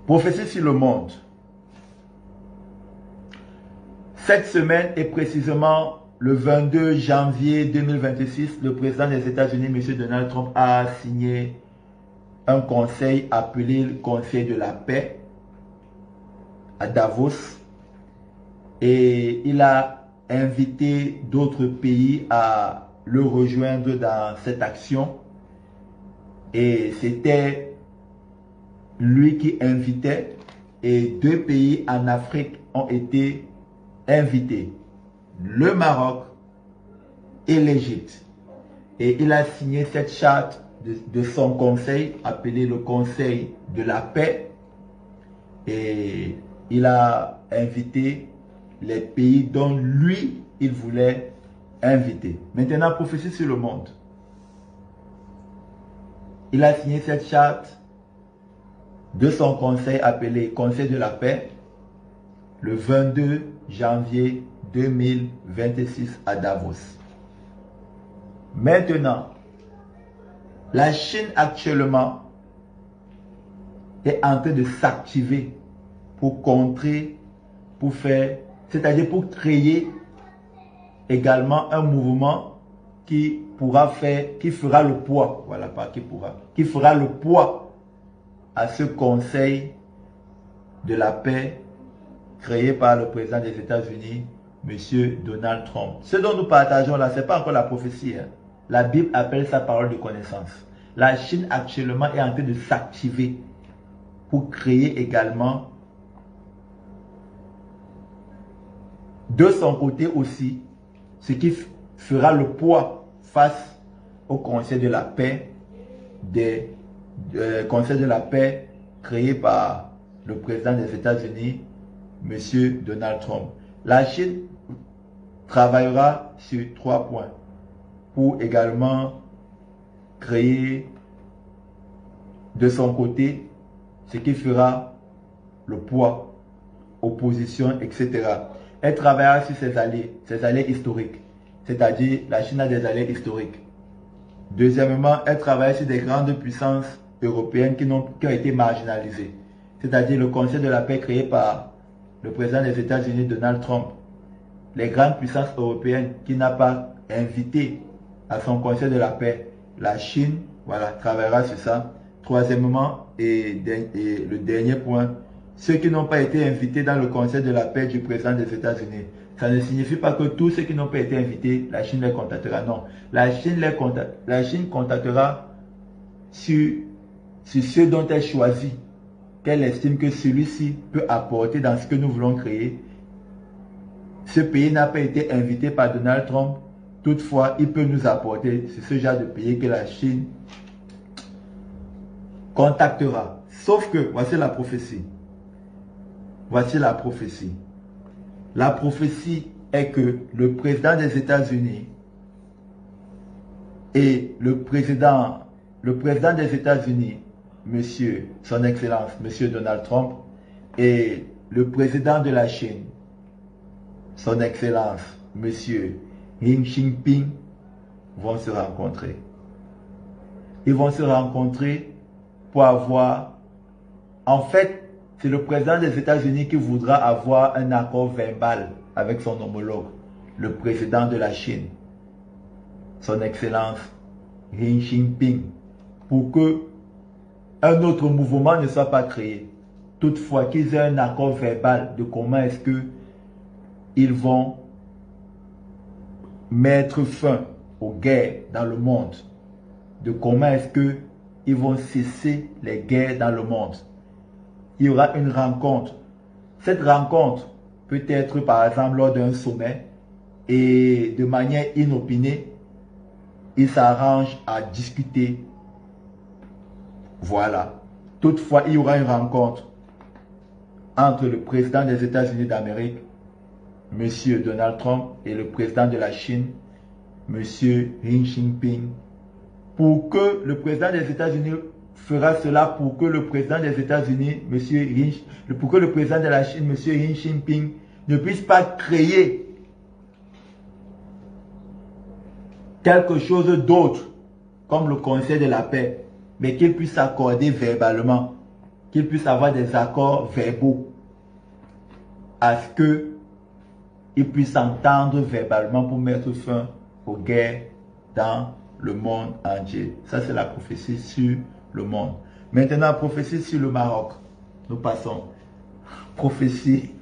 Prophétie sur le monde. Cette semaine et précisément le 22 janvier 2026, le président des États-Unis, M. Donald Trump, a signé un conseil appelé le Conseil de la paix à Davos. Et il a invité d'autres pays à le rejoindre dans cette action. Et c'était lui qui invitait, et 2 pays en Afrique ont été invités, le Maroc et l'Égypte. Et il a signé cette charte de son conseil, appelé le Conseil de la paix, et il a invité les pays dont lui, il voulait inviter. Maintenant, prophétie sur le monde. Il a signé cette charte de son conseil appelé Conseil de la paix le 22 janvier 2026 à Davos. Maintenant, la Chine actuellement est en train de s'activer pour contrer, pour faire, c'est-à-dire pour créer également un mouvement qui pourra faire, qui fera le poids, voilà, pas qui pourra, qui fera le poids à ce conseil de la paix créé par le président des États-Unis, M. Donald Trump. Ce dont nous partageons là, ce n'est pas encore la prophétie. Hein. La Bible appelle ça parole de connaissance. La Chine actuellement est en train de s'activer pour créer également de son côté aussi ce qui fera le poids face au Conseil de la paix Conseil de la paix créé par le président des États-Unis, M. Donald Trump. La Chine travaillera sur 3 points pour également créer de son côté ce qui fera le poids, opposition, etc. Elle travaillera sur ses alliés historiques, c'est-à-dire la Chine a des alliés historiques. Deuxièmement, elle travaille sur des grandes puissances européennes qui ont été marginalisées, c'est-à-dire le Conseil de la paix créé par le président des États-Unis, Donald Trump. Les grandes puissances européennes qui n'a pas invité à son Conseil de la paix, la Chine, voilà, travaillera sur ça. Troisièmement, et le dernier point, ceux qui n'ont pas été invités dans le Conseil de la paix du président des États-Unis. Ça ne signifie pas que tous ceux qui n'ont pas été invités, la Chine les contactera. Non, la Chine contactera sur ceux dont elle choisit, qu'elle estime que celui-ci peut apporter dans ce que nous voulons créer. Ce pays n'a pas été invité par Donald Trump. Toutefois, il peut nous apporter. C'est ce genre de pays que la Chine contactera. Sauf que, voici la prophétie. Voici la prophétie. La prophétie est que le président des États-Unis et le président des États-Unis, monsieur, son excellence, monsieur Donald Trump, et le président de la Chine, son excellence, monsieur Xi Jinping, vont se rencontrer. Ils vont se rencontrer pour avoir, en fait, c'est le président des États-Unis qui voudra avoir un accord verbal avec son homologue, le président de la Chine, son excellence Xi Jinping, pour que un autre mouvement ne soit pas créé. Toutefois, qu'ils aient un accord verbal de comment est-ce que ils vont mettre fin aux guerres dans le monde, de comment est-ce que ils vont cesser les guerres dans le monde. Il y aura une rencontre. Cette rencontre peut être par exemple lors d'un sommet et de manière inopinée, ils s'arrangent à discuter. Voilà. Toutefois, il y aura une rencontre entre le président des États-Unis d'Amérique, M. Donald Trump, et le président de la Chine, M. Xi Jinping, pour que le président des États-Unis fera cela pour que le président des États-Unis, pour que le président de la Chine, M. Xi Jinping, ne puisse pas créer quelque chose d'autre, comme le Conseil de la paix, mais qu'il puisse accorder verbalement qu'ils puissent avoir des accords verbaux, à ce qu'ils puissent s'entendre verbalement pour mettre fin aux guerres dans le monde entier. Ça, c'est la prophétie sur le monde. Maintenant, prophétie sur le Maroc. Nous passons. Prophétie